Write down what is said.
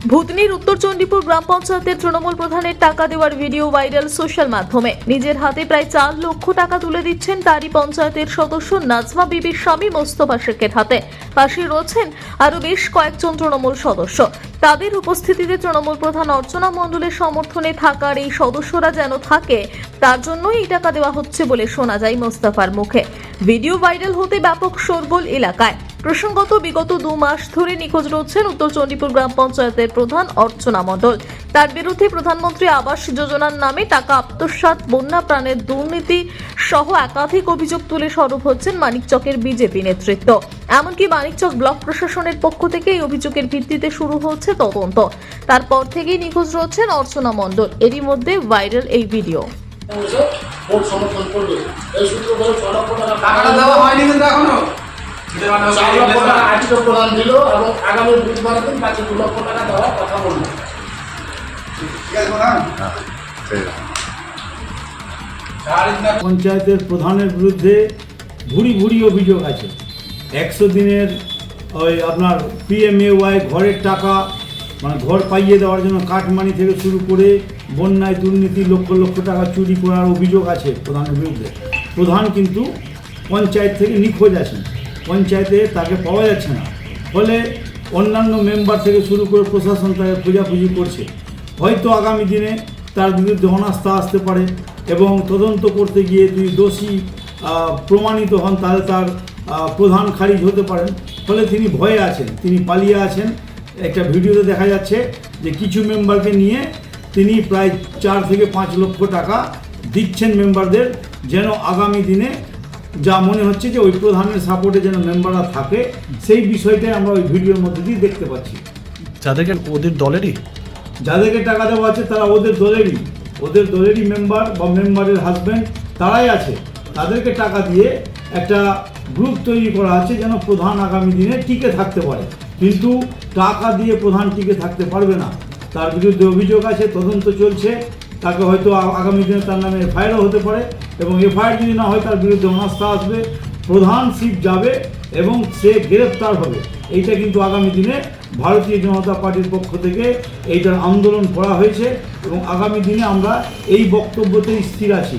ভূতনির উত্তর চণ্ডীপুর গ্রাম পঞ্চায়েতের তৃণমূল প্রধানের টাকা দেওয়ার ভিডিও ভাইরাল সোশ্যাল মাধ্যমে। নিজের হাতে প্রায় 4 লক্ষ টাকা তুলে দিচ্ছেন তারই পঞ্চায়েতের সদস্য নাজমা বিবির স্বামী মোস্তফা শেখের হাতে। পাশে রয়েছেন আরো বেশ কয়েকজন তৃণমূল সদস্য। তাদের উপস্থিতিতে তৃণমূল প্রধান অর্চনা মণ্ডলের সমর্থনে থাকার এই সদস্যরা যেন থাকে, তার জন্যই এই টাকা দেওয়া হচ্ছে বলে শোনা যায় মোস্তফার মুখে। ভিডিও ভাইরাল হতে ব্যাপক শোরগোল এলাকায়। প্রসঙ্গত বিগত 2 মাস ধরে নিখোঁজ রয়েছেন উত্তর চণ্ডীপুর গ্রাম পঞ্চায়েতের প্রধান অর্চনা মণ্ডল। তার বিরুদ্ধে প্রধানমন্ত্রী আবাস যোজনার নামে টাকা আত্মসাৎ, বন্যা প্রাণের দুর্নীতি সহ একাধিক অভিযোগ তুলে সরব হচ্ছেন মানিকচকের বিজেপি নেতৃত্ব। এমনকি মানিকচক ব্লক প্রশাসনের পক্ষ থেকে এই অভিযোগের ভিত্তিতে শুরু হচ্ছে তদন্ত। তারপর থেকেই নিখোঁজ রয়েছেন অর্চনা মণ্ডল। এরই মধ্যে ভাইরাল এই ভিডিও। ভোট সমর্থন করবে এই সূত্র ধরে 6 লক্ষ টাকা টাকাটা দেওয়া হয়নি কিন্তু এখনো 4 লক্ষ টাকা আজকে প্রদান দিল এবং আগামী বুধবার দিন বাকি 2 লক্ষ টাকা দেওয়ার কথা বলল। পঞ্চায়েতের প্রধানের বিরুদ্ধে ভুরি ভুরি অভিযোগ আছে। 100 দিনের ওই আপনার PMAY ঘরের টাকা, মানে ঘর পাইয়ে দেওয়ার জন্য কাটমানি থেকে শুরু করে বন্যায় দুর্নীতি, লক্ষ লক্ষ টাকা চুরি করার অভিযোগ আছে প্রধানের বিরুদ্ধে। প্রধান কিন্তু পঞ্চায়েত থেকে নিখোঁজ আছেন, পঞ্চায়েতে তাকে পাওয়া যাচ্ছে না। ফলে অন্যান্য মেম্বার থেকে শুরু করে প্রশাসন তাকে খোঁজাখুঁজি করছে। হয়তো আগামী দিনে তার বিরুদ্ধে অনাস্থা আসতে পারে এবং তদন্ত করতে গিয়ে যদি দোষী প্রমাণিত হন তাহলে তার প্রধান খারিজ হতে পারেন। ফলে তিনি ভয়ে আছেন, তিনি পালিয়ে আছেন। একটা ভিডিওতে দেখা যাচ্ছে যে কিছু মেম্বারকে নিয়ে তিনি প্রায় 4 থেকে 5 লক্ষ টাকা দিচ্ছেন মেম্বারদের, যেন আগামী দিনে যা মনে হচ্ছে যে ওই প্রধানের সাপোর্টে যেন মেম্বাররা থাকে, সেই বিষয়টাই আমরা ওই ভিডিওর মধ্যে দিয়ে দেখতে পাচ্ছি। যাদেরকে ওদের দলেরই যাদেরকে টাকা দেওয়া আছে তারা ওদের দলেরই মেম্বার বা মেম্বারের হাজব্যান্ড, তারাই আছে। তাদেরকে টাকা দিয়ে একটা গ্রুপ তৈরি করা আছে যেন প্রধান আগামী দিনে টিকে থাকতে পারে। কিন্তু টাকা দিয়ে প্রধান টিকে থাকতে পারবে না। তার বিরুদ্ধে অভিযোগ আছে, তদন্ত চলছে। তাকে হয়তো আগামী দিনে তার নামে এফআইআরও হতে পারে এবং এফআইআর যদি না হয় তার বিরুদ্ধে অনাস্থা আসবে, প্রধানশিপ যাবে এবং সে গ্রেফতার হবে। এইটা কিন্তু আগামী দিনে ভারতীয় জনতা পার্টির পক্ষ থেকে এইটার আন্দোলন করা হয়েছে এবং আগামী দিনে আমরা এই বক্তব্যতেই স্থির আছি।